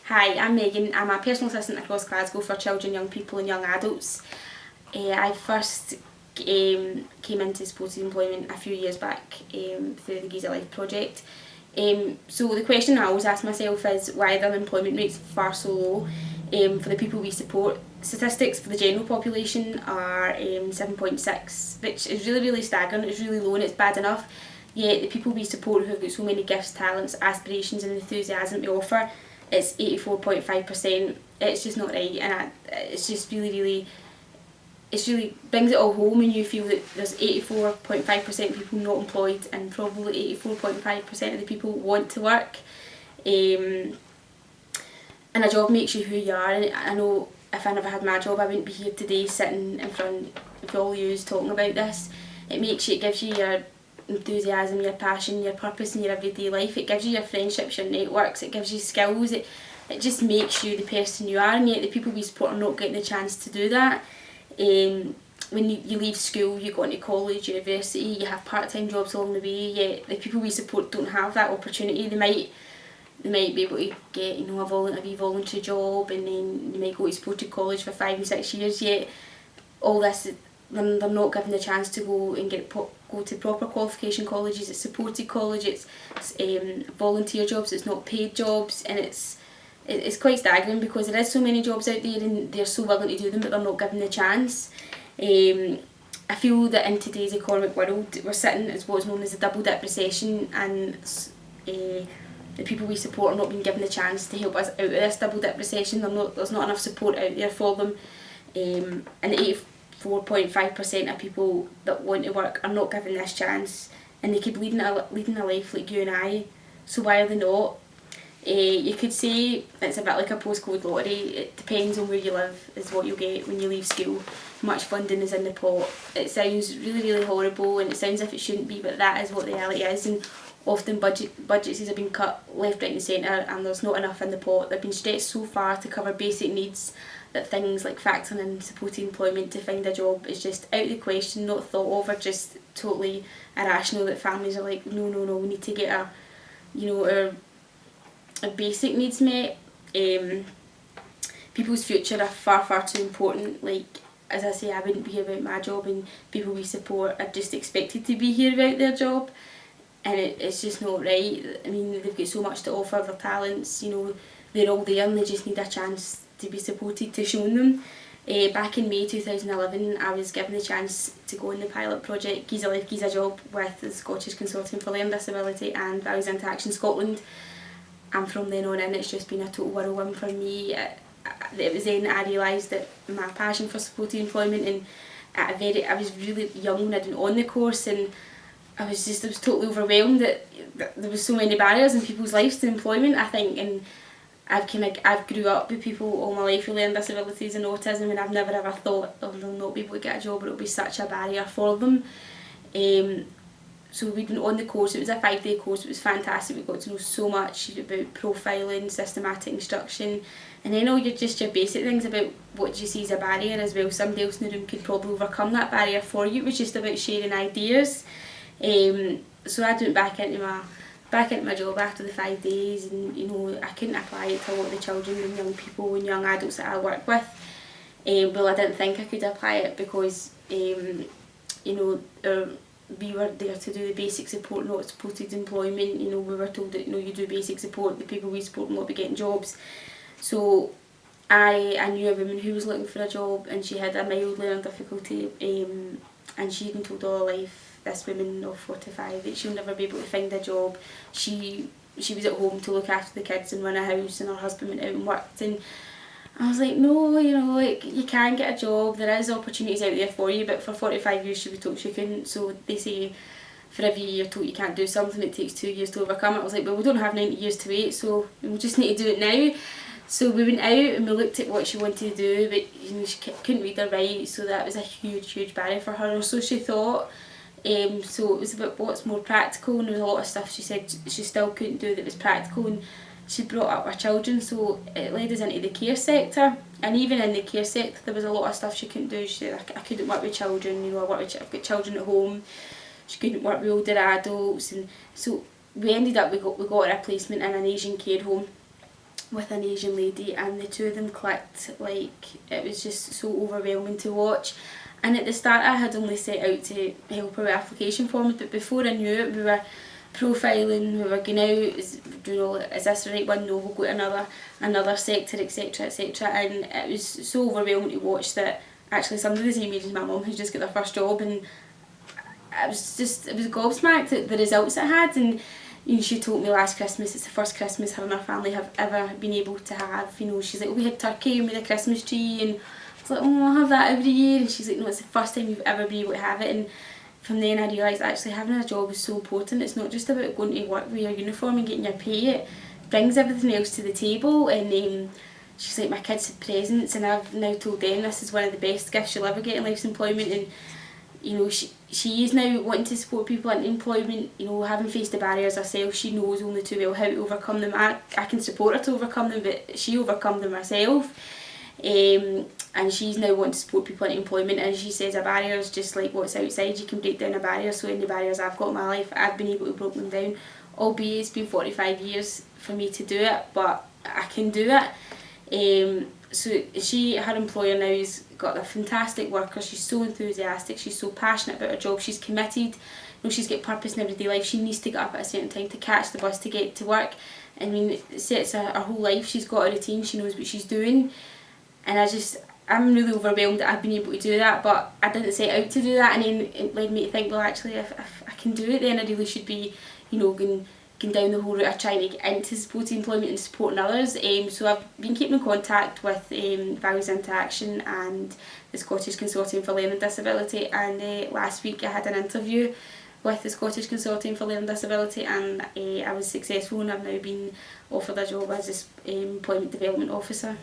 Hi, I'm Megan. I'm a personal assistant across Glasgow for children, young people and young adults. I first came into supported employment a few years back through the Giza Life project. So the question I always ask myself is why are the unemployment rates far so low for the people we support. Statistics for the general population are 7.6, which is really staggering. It's really low and it's bad enough. Yet the people we support who have got so many gifts, talents, aspirations and enthusiasm to offer, it's 84.5%. It's just not right, and it's just really brings it all home when you feel that there's 84.5% of people not employed and probably 84.5% of the people want to work. And a job makes you who you are, and I know if I never had my job I wouldn't be here today sitting in front of all you talking about this. It gives you your enthusiasm, your passion, your purpose in your everyday life. It gives you your friendships, your networks, it gives you skills, it just makes you the person you are, and yet the people we support are not getting the chance to do that. When you leave school, you go into college, university, you have part-time jobs along the way, yet the people we support don't have that opportunity. They might be able to get a voluntary job, and then they might go to supported college for 5 and 6 years, yet all this they're not given the chance to go and go to proper qualification colleges. It's supported college, it's volunteer jobs, it's not paid jobs, and it's quite staggering because there is so many jobs out there and they're so willing to do them but they're not given the chance. I feel that in today's economic world we're sitting as what's known as a double dip recession, and the people we support are not being given the chance to help us out of this double dip recession. There's not enough support out there for them, and the 84.5% of people that want to work are not given this chance, and they could be leading a life like you and I, so why are they not? You could say it's a bit like a postcode lottery. It depends on where you live is what you'll get when you leave school. Much funding is in the pot. It sounds really horrible and it sounds as if it shouldn't be, but that is what the reality is, and often budgets have been cut left, right and centre, and there's not enough in the pot. They've been stretched so far to cover basic needs that things like factoring in supported employment to find a job is just out of the question, not thought of, or just totally irrational, that families are like, no, we need to get our basic needs met. People's future are far too important. Like, as I say, I wouldn't be here without my job, and people we support are just expected to be here without their job, and it's just not right. I mean, they've got so much to offer, their talents, they're all there and they just need a chance to be supported, to show them. Back in May 2011 I was given the chance to go on the pilot project Giza Life, Giza Job with the Scottish Consortium for Learning Disability and Values into Action Scotland, and from then on in it's just been a total whirlwind for me. It was then I realised that my passion for supported employment, and I was really young when I went on the course, and I was totally overwhelmed that there was so many barriers in people's lives to employment, I think. And I've grew up with people all my life with learning disabilities and autism, and I've never ever thought they'll not be able to get a job, or it'll be such a barrier for them. So we'd been on the course. It was a 5-day course. It was fantastic. We got to know so much about profiling, systematic instruction, and then all your basic things about what you see as a barrier as well. Somebody else in the room could probably overcome that barrier for you. It was just about sharing ideas. So I went back into my job after the 5 days, and I couldn't apply it to a lot of the children and young people and young adults that I work with. Well, I didn't think I could apply it because we were there to do the basic support, not supported employment. We were told that you do basic support, the people we support will not be getting jobs. So I knew a woman who was looking for a job, and she had a mild learning difficulty, and she'd been told all her life, this woman of 45, that she'll never be able to find a job. She was at home to look after the kids and run a house, and her husband went out and worked, and I was like, no, like, you can get a job, there is opportunities out there for you, but for 45 years she was told she couldn't. So they say for every year you're told you can't do something, it takes 2 years to overcome it. I was like, well, we don't have 90 years to wait, so we just need to do it now. So we went out and we looked at what she wanted to do, but she couldn't read or write, so that was a huge barrier for her, or so she thought. So it was about what's more practical, and there was a lot of stuff she said she still couldn't do that was practical, and she brought up our children, so it led us into the care sector. And even in the care sector there was a lot of stuff she couldn't do. She said, I couldn't work with children, I've got children at home. She couldn't work with older adults, and so we ended up, we got her a placement in an Asian care home, with an Asian lady, and the two of them clicked. Like, it was just so overwhelming to watch. And at the start I had only set out to help her with application forms, but before I knew it we were profiling, we were going out, is this the right one? No, we'll go to another sector, etc, etc. And it was so overwhelming to watch that actually somebody the same age as my mum who's just got their first job, and it was gobsmacked at the results it had. And she told me last Christmas it's the first Christmas her and her family have ever been able to have. She's like, we had turkey and we had a Christmas tree, and I was like, oh, I have that every year. And she's like, no, it's the first time you've ever been able to have it. And from then I realised actually having a job is so important. It's not just about going to work with your uniform and getting your pay, it brings everything else to the table. And she's like, my kids had presents and I've now told them this is one of the best gifts you'll ever get in life's employment. And she is now wanting to support people into employment, having faced the barriers herself. She knows only too well how to overcome them. I can support her to overcome them, but she overcome them herself. And she's now wanting to support people into employment, and she says a barrier is just like what's outside. You can break down a barrier, so any barriers I've got in my life, I've been able to break them down. Albeit it's been 45 years for me to do it, but I can do it. So her employer now has got a fantastic worker. She's so enthusiastic, she's so passionate about her job, she's committed. She's got purpose in everyday life. She needs to get up at a certain time to catch the bus to get to work. I mean, it sets her whole life. She's got a routine, she knows what she's doing. And I'm really overwhelmed that I've been able to do that, but I didn't set out to do that, and then it led me to think, well actually if I can do it, then I really should be, going down the whole route of trying to get into supported employment and supporting others. So I've been keeping in contact with Values Into Action and the Scottish Consortium for Learning Disability, and last week I had an interview with the Scottish Consortium for Learning Disability, and I was successful, and I've now been offered a job as an Employment Development Officer.